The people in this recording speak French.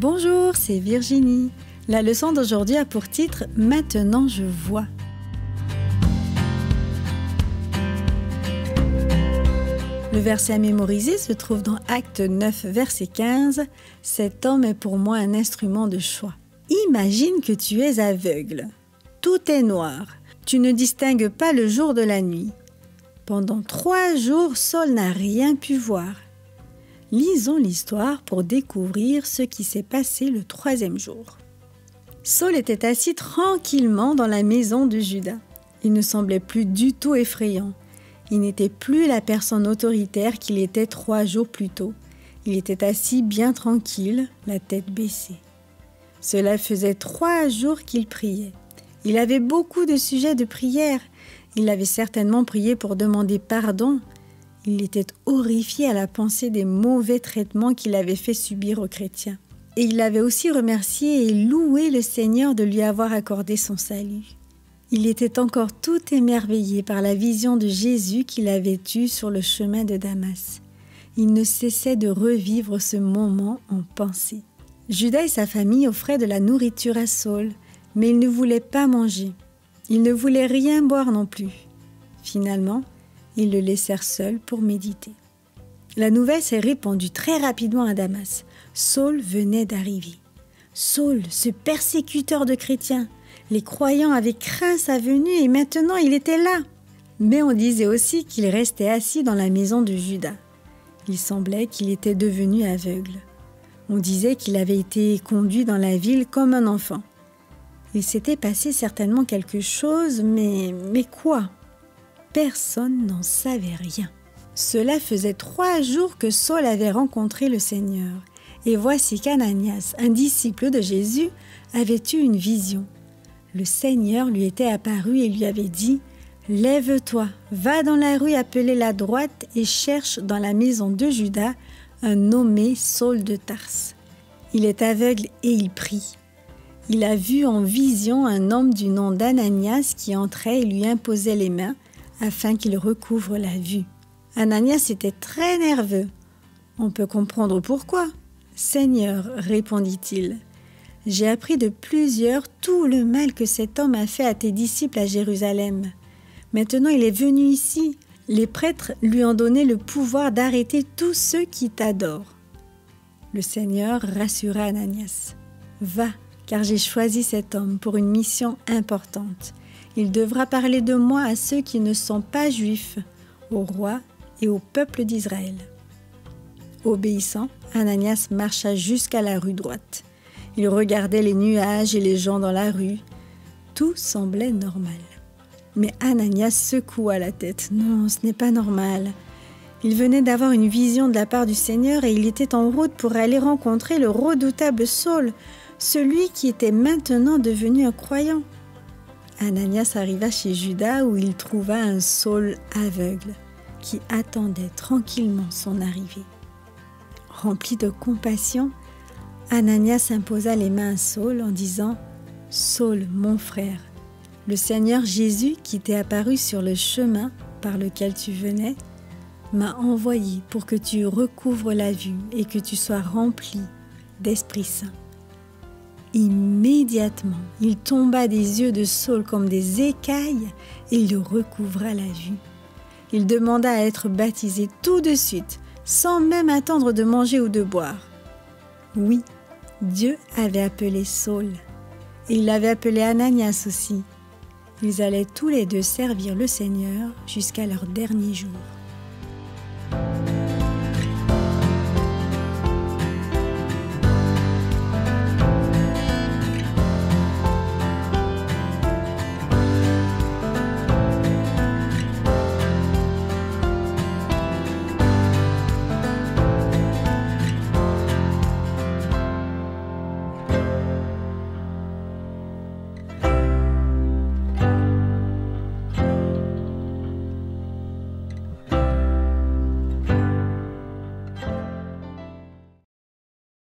Bonjour, c'est Virginie. La leçon d'aujourd'hui a pour titre « Maintenant je vois ». Le verset à mémoriser se trouve dans Actes 9, verset 15. « Cet homme est pour moi un instrument de choix. » Imagine que tu es aveugle. Tout est noir. Tu ne distingues pas le jour de la nuit. Pendant 3 jours, Saul n'a rien pu voir. Lisons l'histoire pour découvrir ce qui s'est passé le 3e jour. Saul était assis tranquillement dans la maison de Juda. Il ne semblait plus du tout effrayant. Il n'était plus la personne autoritaire qu'il était 3 jours plus tôt. Il était assis bien tranquille, la tête baissée. Cela faisait 3 jours qu'il priait. Il avait beaucoup de sujets de prière. Il avait certainement prié pour demander pardon. Il était horrifié à la pensée des mauvais traitements qu'il avait fait subir aux chrétiens. Et il avait aussi remercié et loué le Seigneur de lui avoir accordé son salut. Il était encore tout émerveillé par la vision de Jésus qu'il avait eue sur le chemin de Damas. Il ne cessait de revivre ce moment en pensée. Judas et sa famille offraient de la nourriture à Saul, mais il ne voulait pas manger. Il ne voulait rien boire non plus. Finalement, ils le laissèrent seul pour méditer. La nouvelle s'est répandue très rapidement à Damas. Saul venait d'arriver. Saul, ce persécuteur de chrétiens. Les croyants avaient craint sa venue et maintenant il était là. Mais on disait aussi qu'il restait assis dans la maison de Juda. Il semblait qu'il était devenu aveugle. On disait qu'il avait été conduit dans la ville comme un enfant. Il s'était passé certainement quelque chose, mais quoi? Personne n'en savait rien. Cela faisait 3 jours que Saul avait rencontré le Seigneur. Et voici qu'Ananias, un disciple de Jésus, avait eu une vision. Le Seigneur lui était apparu et lui avait dit « Lève-toi, va dans la rue appelée la droite et cherche dans la maison de Juda un nommé Saul de Tarse. Il est aveugle et il prie. Il a vu en vision un homme du nom d'Ananias qui entrait et lui imposait les mains afin qu'il recouvre la vue. Ananias était très nerveux. On peut comprendre pourquoi. « Seigneur, répondit-il, j'ai appris de plusieurs tout le mal que cet homme a fait à tes disciples à Jérusalem. Maintenant il est venu ici. Les prêtres lui ont donné le pouvoir d'arrêter tous ceux qui t'adorent. » Le Seigneur rassura Ananias. « Va, car j'ai choisi cet homme pour une mission importante. Il devra parler de moi à ceux qui ne sont pas juifs, au roi et au peuple d'Israël. » Obéissant, Ananias marcha jusqu'à la rue droite. Il regardait les nuages et les gens dans la rue. Tout semblait normal. Mais Ananias secoua la tête. « Non, ce n'est pas normal. » Il venait d'avoir une vision de la part du Seigneur et il était en route pour aller rencontrer le redoutable Saul, celui qui était maintenant devenu un croyant. Ananias arriva chez Judas où il trouva un Saul aveugle qui attendait tranquillement son arrivée. Rempli de compassion, Ananias imposa les mains à Saul en disant « Saul, mon frère, le Seigneur Jésus qui t'est apparu sur le chemin par lequel tu venais, m'a envoyé pour que tu recouvres la vue et que tu sois rempli d'Esprit Saint. » Immédiatement, il tomba des yeux de Saul comme des écailles et il recouvra la vue. Il demanda à être baptisé tout de suite, sans même attendre de manger ou de boire. Oui, Dieu avait appelé Saul et il avait appelé Ananias aussi. Ils allaient tous les deux servir le Seigneur jusqu'à leur dernier jour.